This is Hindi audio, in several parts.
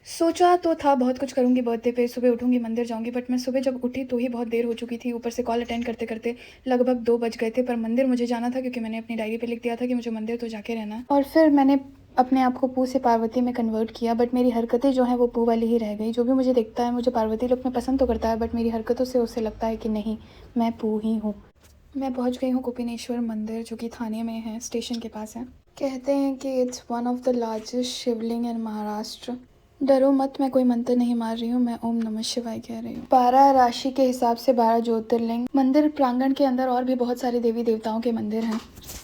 सोचा तो था बहुत कुछ करूँगी बर्थडे पे, सुबह उठूँगी, मंदिर जाऊँगी, बट मैं सुबह जब उठी तो ही बहुत देर हो चुकी थी। ऊपर से कॉल अटेंड करते-करते लगभग 2 बज गए थे, पर मंदिर मुझे जाना था क्योंकि मैंने अपनी डायरी पे लिख दिया था कि मुझे मंदिर तो जाके रहना है। और फिर मैंने अपने आप को पू से पार्वती में कन्वर्ट किया, बट मेरी हरकतें जो हैं वो पू वाली ही रह गई। जो भी मुझे देखता है, मुझे पार्वती लुक में पसंद तो करता है, बट मेरी हरकतों से उसे लगता है कि नहीं, मैं पू ही हूँ। मैं पहुँच गई हूँ गोपीनेश्वर मंदिर, जो कि थाने में है, स्टेशन के पास है। कहते हैं कि it's one of the largest Shivling in Maharashtra. डरो मत, मैं कोई मंत्र नहीं मार रही हूँ, मैं ओम नमः शिवाय कह रही हूँ। 12 राशि के हिसाब से 12 ज्योतिर्लिंग। मंदिर प्रांगण के अंदर और भी बहुत सारे देवी देवताओं के मंदिर हैं।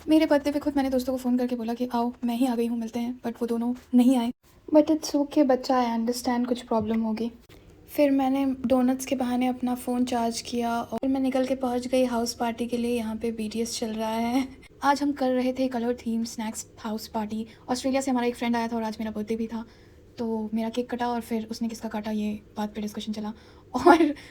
मेरे बर्थडे पे खुद मैंने दोस्तों को फ़ोन करके बोला कि आओ, मैं ही आ गई हूँ, मिलते हैं, बट वो दोनों नहीं आए। बट इट्स ओके बच्चा, आई अंडरस्टैंड, कुछ प्रॉब्लम होगी। फिर मैंने डोनट्स के बहाने अपना फ़ोन चार्ज किया और मैं निकल के पहुंच गई हाउस पार्टी के लिए। यहाँ पे बीटीएस चल रहा है। आज हम कर रहे थे colour theme snacks house party. Australia से हमारा एक फ्रेंड आया था और आज मेरा बर्थडे भी था, तो मेरा केक कटा और फिर उसने किसका काटा ये बात पे डिस्कशन चला।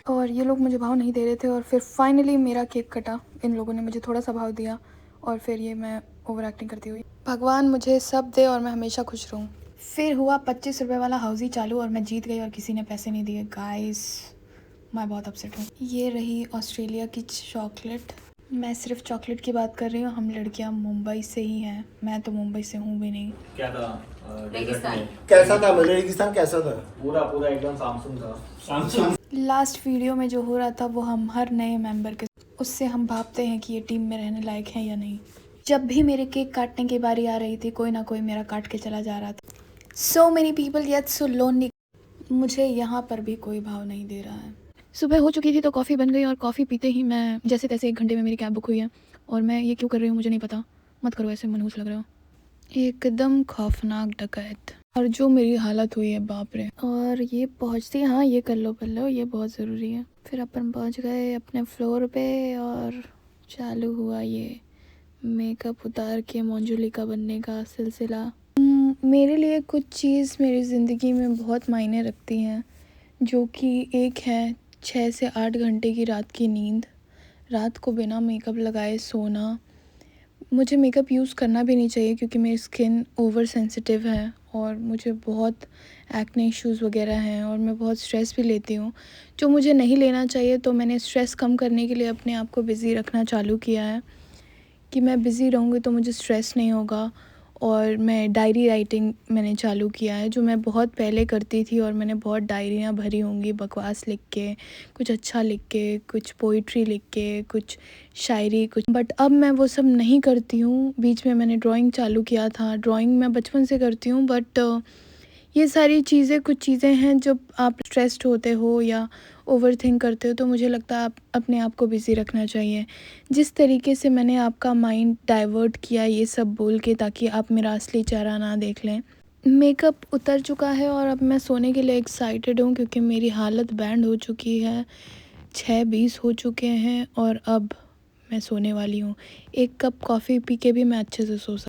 और ये लोग मुझे भाव नहीं दे रहे थे और फिर फाइनली मेरा केक कटा। इन लोगों ने मुझे थोड़ा सा भाव दिया और फिर ये मैं ओवर एक्टिंग करती हुई। भगवान मुझे सब दे और मैं हमेशा खुश रहूँ। फिर हुआ 25 रुपये वाला हाउसी चालू और मैं जीत गई और किसी ने पैसे नहीं दिए। गाइस, मैं बहुत अपसेट हूँ। ये रही ऑस्ट्रेलिया की चॉकलेट। मैं सिर्फ चॉकलेट की बात कर रही हूँ, हम लड़कियाँ मुंबई से ही हैं, मैं तो मुंबई से हूँ भी नहीं। क्या था रेगिस्तान। कैसा था रेगिस्तान, कैसा था? पूरा पूरा एकदम सैमसंग था। सैमसंग लास्ट वीडियो में जो हो रहा था वो हम हर नए मेंबर के उससे हम भापते हैं कि ये टीम में रहने लायक है या नहीं। जब भी मेरे केक काटने की बारी आ रही थी, कोई ना कोई मेरा काट के चला जा रहा था। So many people yet so lonely. मुझे यहाँ पर भी कोई भाव नहीं दे रहा है। सुबह हो चुकी थी तो कॉफ़ी बन गई और कॉफ़ी पीते ही मैं जैसे तैसे 1 घंटे में मेरी कैब बुक हुई है और मैं ये क्यों कर रही हूँ मुझे नहीं पता। मत करो ऐसे, मनहूस लग रहे हो। एकदम खौफनाक डकैत। और जो मेरी हालत हुई है, बाप रे। और ये पहुँचती, हाँ ये कर लो, ये बहुत ज़रूरी है। फिर अपन पहुँच गए अपने फ्लोर पे और चालू हुआ ये मेकअप उतार के मंजुलिका बनने का सिलसिला। मेरे लिए कुछ चीज़ मेरी ज़िंदगी में बहुत मायने रखती हैं, जो कि एक है 6 से 8 घंटे की रात की नींद, रात को बिना मेकअप लगाए सोना। मुझे मेकअप यूज़ करना भी नहीं चाहिए क्योंकि मेरी स्किन ओवर सेंसिटिव है और मुझे बहुत एक्ने इश्यूज़ वगैरह हैं और मैं बहुत स्ट्रेस भी लेती हूँ, जो मुझे नहीं लेना चाहिए। तो मैंने स्ट्रेस कम करने के लिए अपने आप को बिज़ी रखना चालू किया है कि मैं बिज़ी रहूँगी तो मुझे स्ट्रेस नहीं होगा। और मैं डायरी राइटिंग मैंने चालू किया है, जो मैं बहुत पहले करती थी और मैंने बहुत डायरियाँ भरी होंगी बकवास लिख के, कुछ अच्छा लिख के, कुछ पोइट्री लिख के, कुछ शायरी, कुछ। बट अब मैं वो सब नहीं करती हूँ। बीच में मैंने ड्राइंग चालू किया था, ड्राइंग मैं बचपन से करती हूँ, बट ये सारी चीज़ें कुछ चीज़ें हैं जब आप स्ट्रेस्ड होते हो या ओवरथिंक करते हो तो मुझे लगता है आप अपने आप को बिज़ी रखना चाहिए। जिस तरीके से मैंने आपका माइंड डाइवर्ट किया ये सब बोल के ताकि आप मेरा असली चेहरा ना देख लें। मेकअप उतर चुका है और अब मैं सोने के लिए एक्साइटेड हूँ क्योंकि मेरी हालत बैंड हो चुकी है। 6:20 हो चुके हैं और अब मैं सोने वाली हूँ। 1 कप कॉफ़ी पी के भी मैं अच्छे से सो